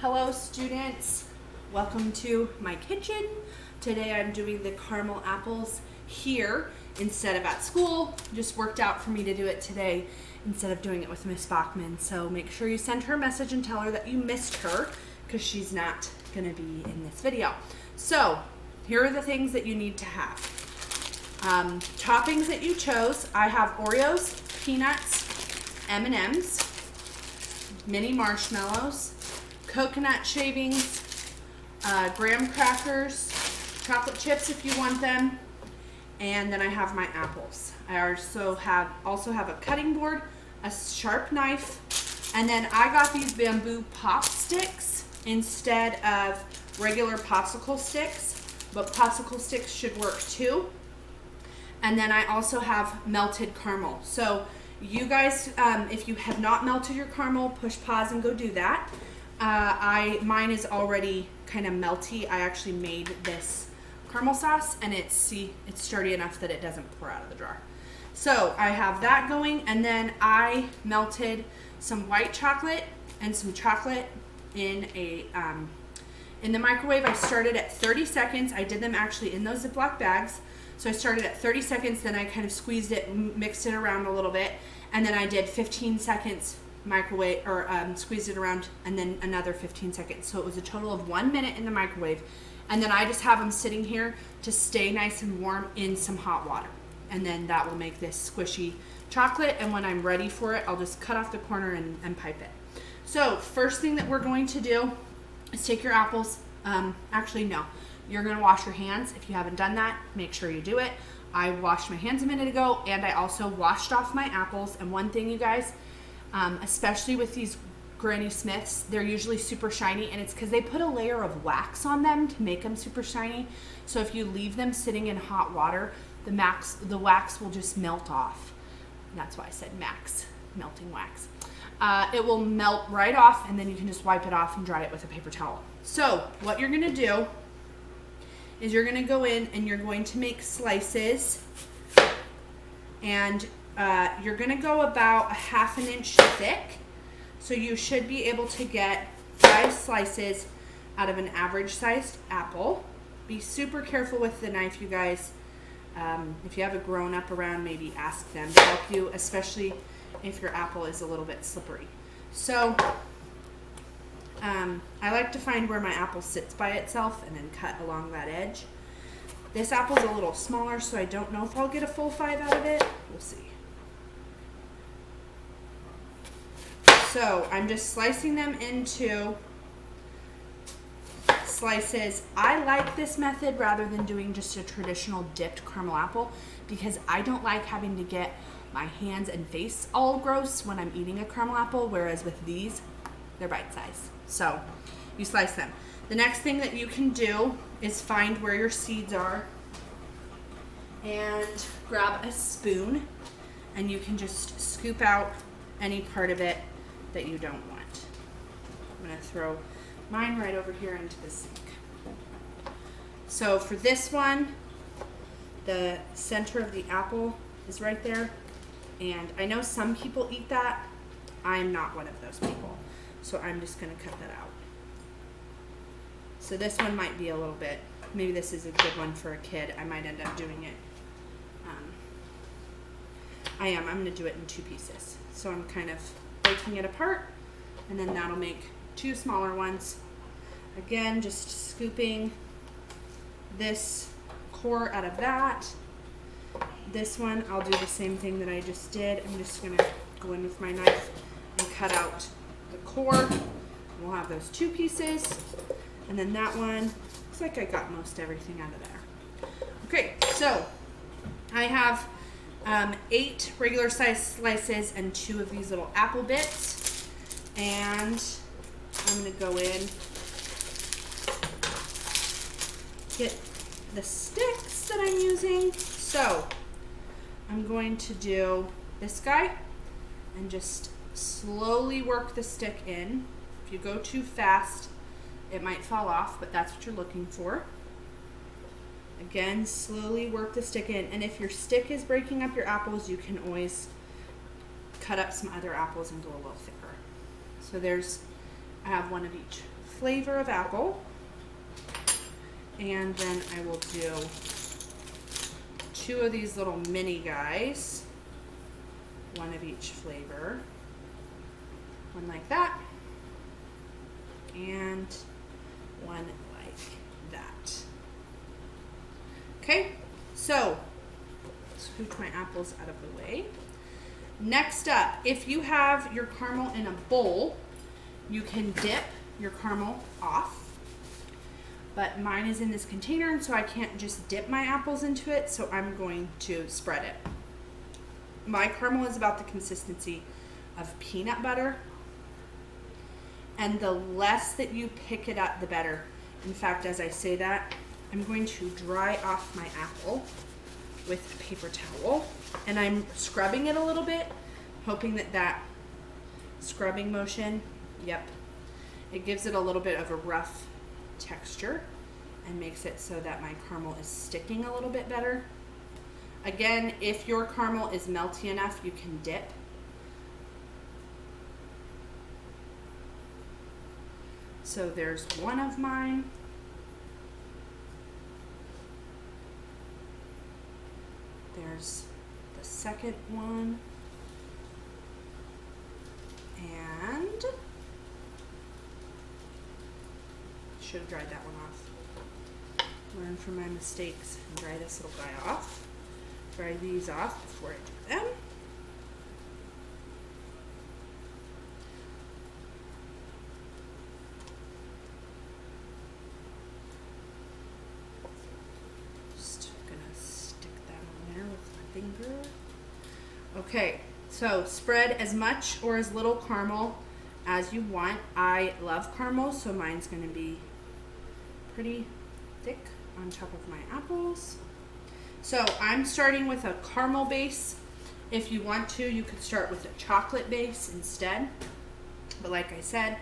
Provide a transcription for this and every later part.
Hello students, welcome to my kitchen. Today I'm doing the caramel apples here instead of at school. Just worked out for me to do it today instead of doing it with Miss Bachman. So make sure you send her a message and tell her that you missed her because she's not gonna be in this video. So here are the things that you need to have. Toppings that you chose. I have Oreos, peanuts, M&Ms, mini marshmallows, coconut shavings, graham crackers, chocolate chips if you want them, and then I have my apples. I also have a cutting board, a sharp knife, and then I got these bamboo pop sticks instead of regular popsicle sticks, but popsicle sticks should work too. And then I also have melted caramel. So you guys, if you have not melted your caramel, push pause and go do that. Mine is already kind of melty. I actually made this caramel sauce and it's sturdy enough that it doesn't pour out of the jar. So I have that going, and then I melted some white chocolate and some chocolate in the microwave. I started at 30 seconds. I did them actually in those Ziploc bags. So I started at 30 seconds, then I kind of squeezed it, mixed it around a little bit, and then I did 15 seconds microwave, or squeezed it around, and then another 15 seconds. So it was a total of 1 minute in the microwave. And then I just have them sitting here to stay nice and warm in some hot water. And then that will make this squishy chocolate, and when I'm ready for it, I'll just cut off the corner and pipe it. So first thing that we're going to do is take your apples, actually no. You're gonna wash your hands. If you haven't done that, make sure you do it. I washed my hands a minute ago, and I also washed off my apples. And one thing, you guys, especially with these Granny Smiths, they're usually super shiny, and it's because they put a layer of wax on them to make them super shiny. So if you leave them sitting in hot water, the wax will just melt off. That's why I said max, melting wax. It will melt right off, and then you can just wipe it off and dry it with a paper towel. So what you're gonna do is you're gonna go in and you're going to make slices, and you're gonna go about a ½ inch thick. So you should be able to get 5 slices out of an average sized apple. Be super careful with the knife, you guys. If you have a grown up around, maybe ask them to help you, especially if your apple is a little bit slippery. So I like to find where my apple sits by itself and then cut along that edge. This apple's a little smaller, so I don't know if I'll get a full 5 out of it. We'll see. So I'm just slicing them into slices. I like this method rather than doing just a traditional dipped caramel apple because I don't like having to get my hands and face all gross when I'm eating a caramel apple, whereas with these, they're bite size. So you slice them. The next thing that you can do is find where your seeds are and grab a spoon, and you can just scoop out any part of it that you don't want. I'm gonna throw mine right over here into the sink. So for this one, the center of the apple is right there, and I know some people eat that. I'm not one of those people, so I'm just gonna cut that out. So this one might be a little bit, maybe this is a good one for a kid. I might end up doing it. I'm gonna do it in 2 pieces. So I'm kind of breaking it apart, and then that'll make 2 smaller ones. Again, just scooping this core out of that. This one, I'll do the same thing that I just did. I'm just gonna go in with my knife and cut out the core. We'll have those 2 pieces. And then that one, looks like I got most everything out of there. Okay, so I have 8 regular size slices and 2 of these little apple bits. And I'm gonna go in, get the sticks that I'm using. So I'm going to do this guy and just slowly work the stick in. If you go too fast, it might fall off, but that's what you're looking for. Again, slowly work the stick in. And if your stick is breaking up your apples, you can always cut up some other apples and go a little thicker. So I have 1 of each flavor of apple. And then I will do 2 of these little mini guys, 1 of each flavor, 1 like that, and 1 like that. Okay, so scoot my apples out of the way. Next up, if you have your caramel in a bowl, you can dip your caramel off. But mine is in this container, and so I can't just dip my apples into it, so I'm going to spread it. My caramel is about the consistency of peanut butter, and the less that you pick it up, the better. In fact, as I say that, I'm going to dry off my apple with a paper towel, and I'm scrubbing it a little bit, hoping that that scrubbing motion, yep, it gives it a little bit of a rough texture and makes it so that my caramel is sticking a little bit better. Again, if your caramel is melty enough, you can dip. So there's 1 of mine. There's the second one. And should have dried that one off. Learn from my mistakes and dry this little guy off. Dry these off before I do them. Just gonna stick that on there with my finger. Okay, so spread as much or as little caramel as you want. I love caramel, so mine's gonna be pretty thick on top of my apples. So I'm starting with a caramel base. If you want to, you could start with a chocolate base instead. But like I said,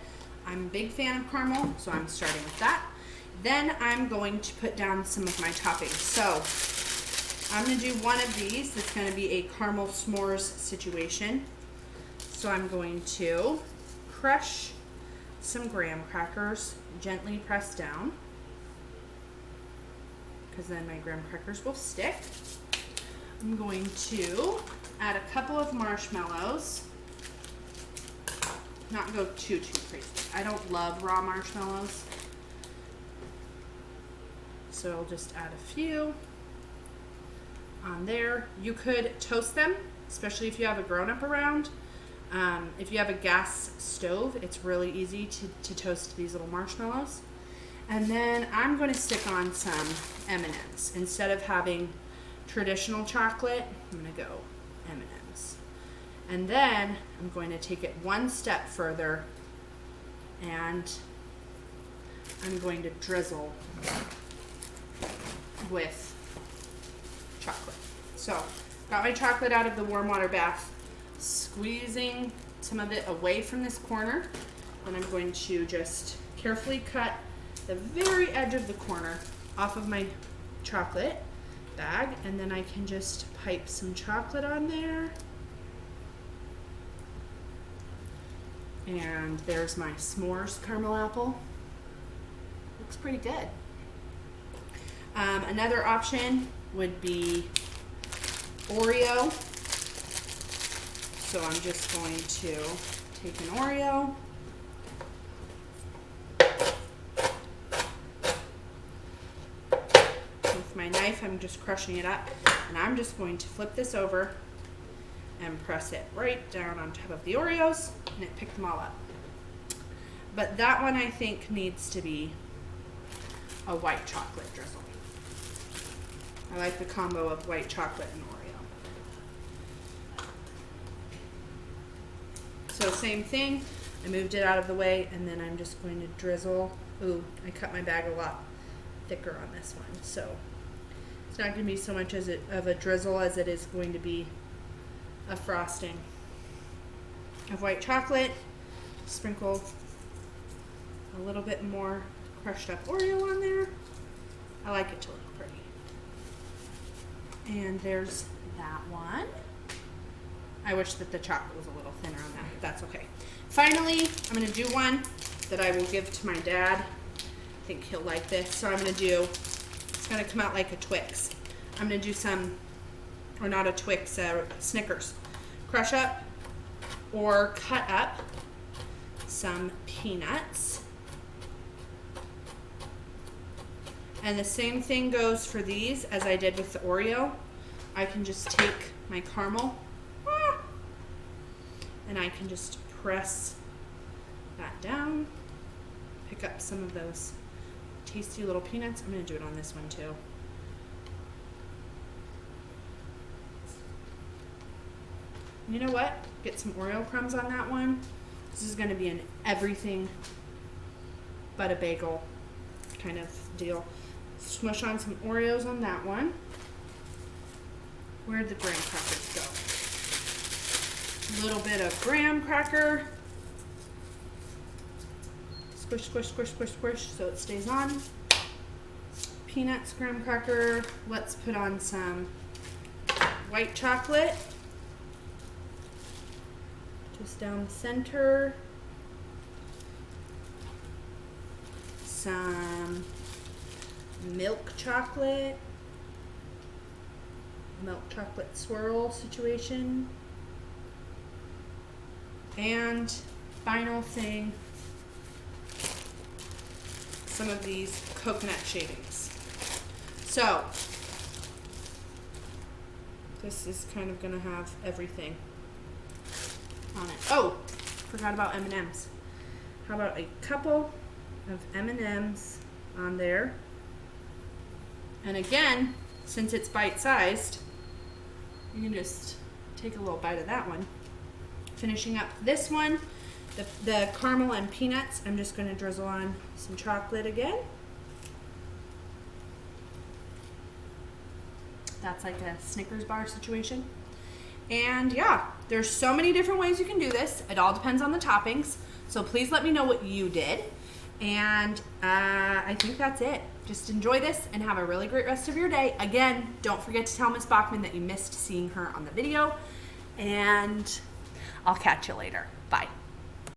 I'm a big fan of caramel, so I'm starting with that. Then I'm going to put down some of my toppings. So I'm gonna do 1 of these. That's gonna be a caramel s'mores situation. So I'm going to crush some graham crackers, gently press down, because then my graham crackers will stick. I'm going to add a couple of marshmallows. Not go too crazy. I don't love raw marshmallows, so I'll just add a few on there. You could toast them, especially if you have a grown-up around. If you have a gas stove, it's really easy to toast these little marshmallows. And then I'm going to stick on some M&Ms. Instead of having traditional chocolate, I'm going to go M&Ms. And then I'm going to take it 1 step further, and I'm going to drizzle with chocolate. So, got my chocolate out of the warm water bath, squeezing some of it away from this corner, and I'm going to just carefully cut the very edge of the corner off of my chocolate bag, and then I can just pipe some chocolate on there. And there's my s'mores caramel apple. Looks pretty good. Another option would be Oreo. So I'm just going to take an Oreo, with my knife I'm just crushing it up, and I'm just going to flip this over and press it right down on top of the Oreos, and it picked them all up. But that one I think needs to be a white chocolate drizzle. I like the combo of white chocolate and Oreo. So same thing, I moved it out of the way, and then I'm just going to drizzle. Ooh, I cut my bag a lot thicker on this one, so it's not going to be so much of a drizzle as it is going to be a frosting of white chocolate. Sprinkle a little bit more crushed up Oreo on there. I like it to look pretty. And there's that one. I wish that the chocolate was a little thinner on that, but that's okay. Finally, I'm going to do one that I will give to my dad. I think he'll like this. So I'm gonna do, it's gonna come out like a Twix. I'm gonna do some, or not a Twix, Snickers. Crush up or cut up some peanuts. And the same thing goes for these as I did with the Oreo. I can just take my caramel and I can just press that down. Pick up some of those tasty little peanuts. I'm gonna do it on this one too. You know what? Get some Oreo crumbs on that one. This is gonna be an everything but a bagel kind of deal. Smush on some Oreos on that one. Where'd the graham crackers go? A little bit of graham cracker. Squish, squish, squish, squish, squish, so it stays on. Peanuts, graham cracker. Let's put on some white chocolate. Just down the center. Some milk chocolate. Milk chocolate swirl situation. And final thing, some of these coconut shavings. So this is kind of gonna have everything on it. Oh, forgot about M&Ms. How about a couple of M&Ms on there? And again, since it's bite-sized, you can just take a little bite of that one. Finishing up this one, the caramel and peanuts, I'm just going to drizzle on some chocolate again. That's like a Snickers bar situation. And yeah, there's so many different ways you can do this. It all depends on the toppings. So please let me know what you did. And I think that's it. Just enjoy this and have a really great rest of your day. Again, don't forget to tell Miss Bachman that you missed seeing her on the video. And I'll catch you later. Bye.